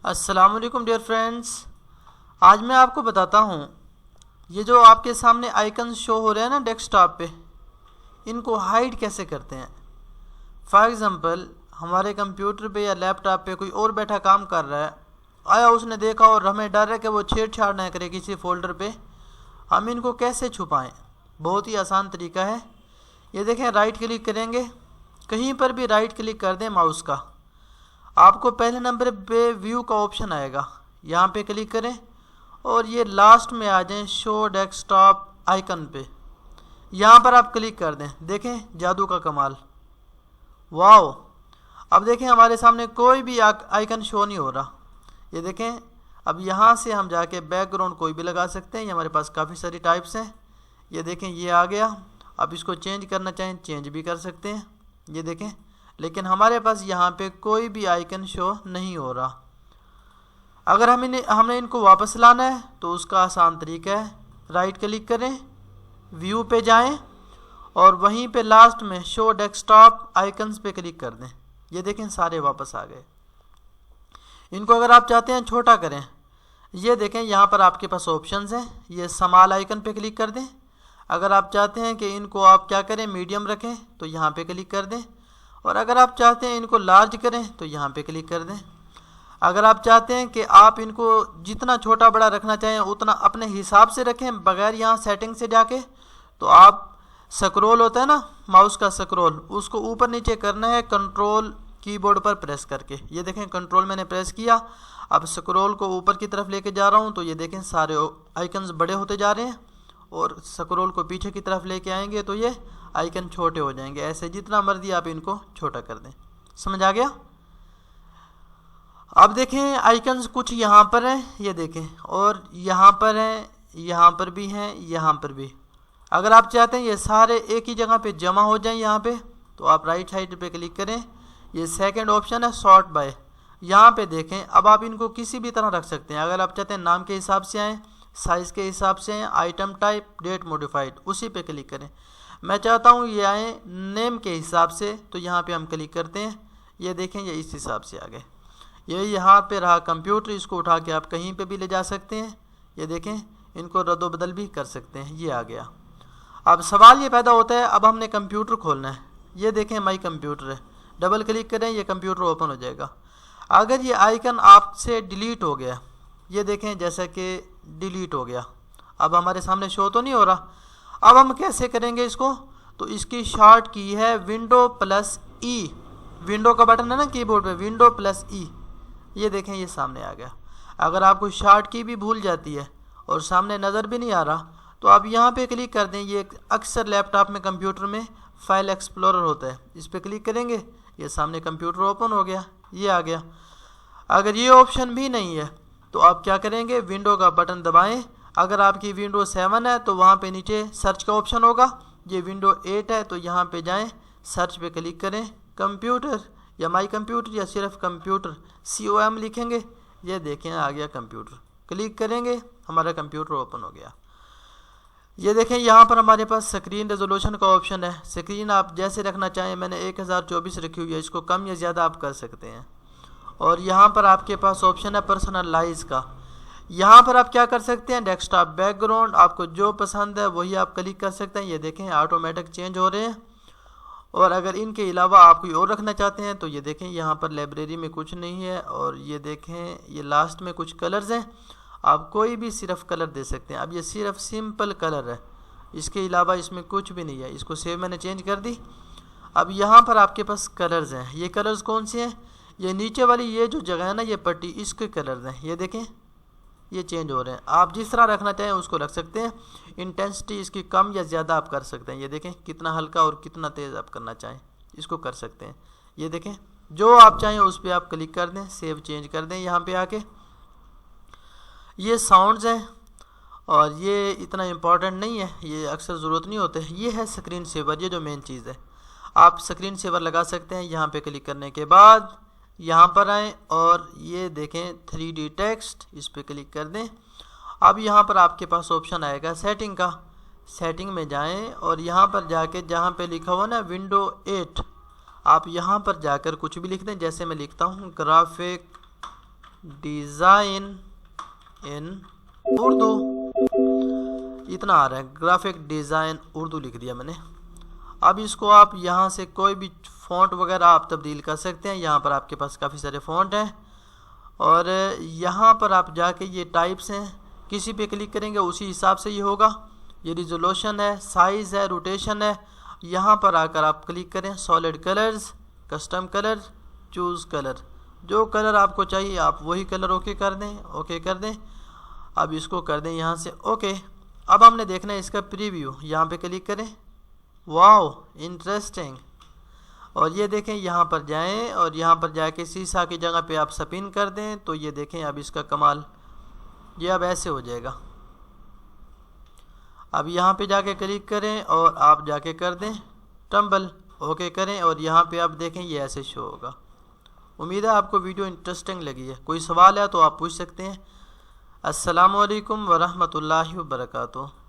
अस्सलाम वालेकुम dear friends. आज मैं आपको बताता हूँ ये जो आपके सामने आइकन शो हो रहे हैं ना डेस्कटॉप पे, इनको हाइड कैसे करते हैं। फॉर एग्ज़ाम्पल हमारे कंप्यूटर पे या लैपटॉप पे कोई और बैठा काम कर रहा है, आया उसने देखा और हमें डर है कि वो छेड़छाड़ ना करे किसी फोल्डर पे। हम इनको कैसे छुपाएं? बहुत ही आसान तरीका है। ये देखें, राइट क्लिक करेंगे, कहीं पर भी राइट क्लिक कर दें माउस का, आपको पहले नंबर पे व्यू का ऑप्शन आएगा, यहाँ पे क्लिक करें और ये लास्ट में आ जाएं शो डेस्कटॉप आइकन पे, यहाँ पर आप क्लिक कर दें। देखें जादू का कमाल, वाओ। अब देखें हमारे सामने कोई भी आइकन शो नहीं हो रहा। ये देखें, अब यहाँ से हम जाके बैकग्राउंड कोई भी लगा सकते हैं। ये हमारे पास काफ़ी सारी टाइप्स हैं। ये देखें ये आ गया। अब इसको चेंज करना चाहें चेंज भी कर सकते हैं। ये देखें, लेकिन हमारे पास यहाँ पे कोई भी आइकन शो नहीं हो रहा। अगर हमने इनको वापस लाना है तो उसका आसान तरीका है, राइट क्लिक करें, व्यू पे जाएं और वहीं पे लास्ट में शो डेस्कटॉप आइकन्स पे क्लिक कर दें। ये देखें सारे वापस आ गए। इनको अगर आप चाहते हैं छोटा करें, ये देखें यहाँ पर आपके पास ऑप्शंस हैं। ये स्मॉल आइकन पे क्लिक कर दें। अगर आप चाहते हैं कि इनको आप क्या करें, मीडियम रखें, तो यहाँ पे क्लिक कर दें। और अगर आप चाहते हैं इनको लार्ज करें तो यहाँ पे क्लिक कर दें। अगर आप चाहते हैं कि आप इनको जितना छोटा बड़ा रखना चाहें उतना अपने हिसाब से रखें बगैर यहाँ सेटिंग से जाके, तो आप स्क्रॉल होता है ना माउस का स्क्रॉल, उसको ऊपर नीचे करना है कंट्रोल कीबोर्ड पर प्रेस करके। ये देखें कंट्रोल मैंने प्रेस किया, अब स्क्रॉल को ऊपर की तरफ लेके जा रहा हूँ तो ये देखें सारे आइकन्स बड़े होते जा रहे हैं और स्क्रॉल को पीछे की तरफ लेके आएंगे तो ये आइकन छोटे हो जाएंगे। ऐसे जितना मर्जी आप इनको छोटा कर दें। समझ आ गया? अब देखें आइकन्स कुछ यहाँ पर हैं, ये देखें, और यहाँ पर हैं, यहाँ पर भी हैं, यहाँ पर भी। अगर आप चाहते हैं ये सारे एक ही जगह पे जमा हो जाएं यहाँ पे, तो आप राइट साइड पे क्लिक करें। ये सेकंड ऑप्शन है सॉर्ट बाय, यहाँ पे देखें। अब आप इनको किसी भी तरह रख सकते हैं। अगर आप चाहते हैं नाम के हिसाब से आएँ, साइज़ के हिसाब से आएँ, आइटम टाइप, डेट मॉडिफाइड, उसी पे क्लिक करें। मैं चाहता हूँ ये आए नेम के हिसाब से, तो यहाँ पे हम क्लिक करते हैं। ये देखें ये इस हिसाब से आ गए। ये यहाँ पे रहा कंप्यूटर, इसको उठा के आप कहीं पे भी ले जा सकते हैं। ये देखें, इनको रद्दो बदल भी कर सकते हैं। ये आ गया। अब सवाल ये पैदा होता है, अब हमने कंप्यूटर खोलना है। ये देखें माई कंप्यूटर है, डबल क्लिक करें, ये कंप्यूटर ओपन हो जाएगा। अगर ये आइकन आपसे डिलीट हो गया, ये देखें जैसा कि डिलीट हो गया, अब हमारे सामने शो तो नहीं हो रहा। अब हम कैसे करेंगे इसको? तो इसकी शॉर्ट की है विंडो प्लस ई, विंडो का बटन है ना कीबोर्ड पे, विंडो प्लस ई। ये देखें ये सामने आ गया। अगर आपको शॉर्ट की भी भूल जाती है और सामने नज़र भी नहीं आ रहा, तो आप यहाँ पे क्लिक कर दें। ये अक्सर लैपटॉप में, कंप्यूटर में फाइल एक्सप्लोरर होता है, इस पर क्लिक करेंगे, ये सामने कंप्यूटर ओपन हो गया, ये आ गया। अगर ये ऑप्शन भी नहीं है तो आप क्या करेंगे, विंडो का बटन दबाएँ। अगर आपकी विंडो 7 है तो वहाँ पे नीचे सर्च का ऑप्शन होगा। ये विंडो 8 है तो यहाँ पे जाएं, सर्च पे क्लिक करें, कंप्यूटर या माई कंप्यूटर या सिर्फ कंप्यूटर, COM लिखेंगे। ये देखें आ गया कंप्यूटर, क्लिक करेंगे, हमारा कंप्यूटर ओपन हो गया। ये देखें यहाँ पर हमारे पास स्क्रीन रेजोल्यूशन का ऑप्शन है। स्क्रीन आप जैसे रखना चाहें, मैंने 1024 रखी हुई है, इसको कम या ज़्यादा आप कर सकते हैं। और यहाँ पर आपके पास ऑप्शन है पर्सनलाइज का। यहाँ पर आप क्या कर सकते हैं, डेस्कटॉप बैकग्राउंड, आपको जो पसंद है वही आप क्लिक कर सकते हैं। ये देखें ऑटोमेटिक चेंज हो रहे हैं। और अगर इनके अलावा आप कोई और रखना चाहते हैं तो ये देखें यहाँ पर लाइब्रेरी में कुछ नहीं है। और ये देखें ये लास्ट में कुछ कलर्स हैं, आप कोई भी सिर्फ कलर दे सकते हैं। अब ये सिर्फ सिंपल कलर है, इसके अलावा इसमें कुछ भी नहीं है। इसको सेव मैंने चेंज कर दी। अब यहाँ पर आपके पास कलर्स हैं। ये कलर्स कौन से हैं? ये नीचे वाली ये जो जगह है ना, ये पट्टी, इसके कलर्स हैं। ये देखें ये चेंज हो रहे हैं। आप जिस तरह रखना चाहें उसको रख सकते हैं। इंटेंसिटी इसकी कम या ज़्यादा आप कर सकते हैं। ये देखें कितना हल्का और कितना तेज़ आप करना चाहें इसको कर सकते हैं। ये देखें जो आप चाहें उस पर आप क्लिक कर दें, सेव चेंज कर दें। यहाँ पे आके ये साउंड्स हैं और ये इतना इम्पॉर्टेंट नहीं है, ये अक्सर ज़रूरत नहीं होते। ये है स्क्रीन सेवर, ये जो मेन चीज़ है। आप स्क्रीन सेवर लगा सकते हैं। यहाँ पे क्लिक करने के बाद यहाँ पर आएँ और ये देखें 3D टेक्स्ट, इस पर क्लिक कर दें। अब यहाँ पर आपके पास ऑप्शन आएगा सेटिंग का। सेटिंग में जाएं और यहाँ पर जाके जहाँ पे लिखा हुआ ना विंडो 8, आप यहाँ पर जाकर कुछ भी लिख दें। जैसे मैं लिखता हूँ ग्राफिक डिज़ाइन इन उर्दू, इतना आ रहा है। ग्राफिक डिज़ाइन उर्दू लिख दिया मैंने। अब इसको आप यहाँ से कोई भी फ़ॉन्ट वगैरह आप तब्दील कर सकते हैं। यहाँ पर आपके पास काफ़ी सारे फ़ॉन्ट हैं और यहाँ पर आप जाके ये टाइप्स हैं, किसी पे क्लिक करेंगे उसी हिसाब से ये होगा। ये रिजोल्यूशन है, साइज़ है, रोटेशन है। यहाँ पर आकर आप क्लिक करें solid colours, custom colour, choose colour. जो कलर आपको चाहिए आप वही कलर ओके कर दें, ओके कर दें। अब इसको कर दें यहाँ से ओके। अब हमने देखना है इसका प्रीव्यू, यहाँ पे क्लिक करें। Wow interesting. और ये देखें, यहाँ पर जाएं और यहाँ पर जाके सीसा की जगह पे आप स्पिन कर दें तो ये देखें अब इसका कमाल, ये अब ऐसे हो जाएगा। अब यहाँ पे जाके क्लिक करें और आप जाके कर दें टम्बल, ओके करें और यहाँ पे आप देखें ये ऐसे शो होगा। उम्मीद है आपको वीडियो इंटरेस्टिंग लगी है। कोई सवाल है तो आप पूछ सकते हैं। अस्सलामु अलैकुम वरहमतुल्लाहि वबरकातुहू।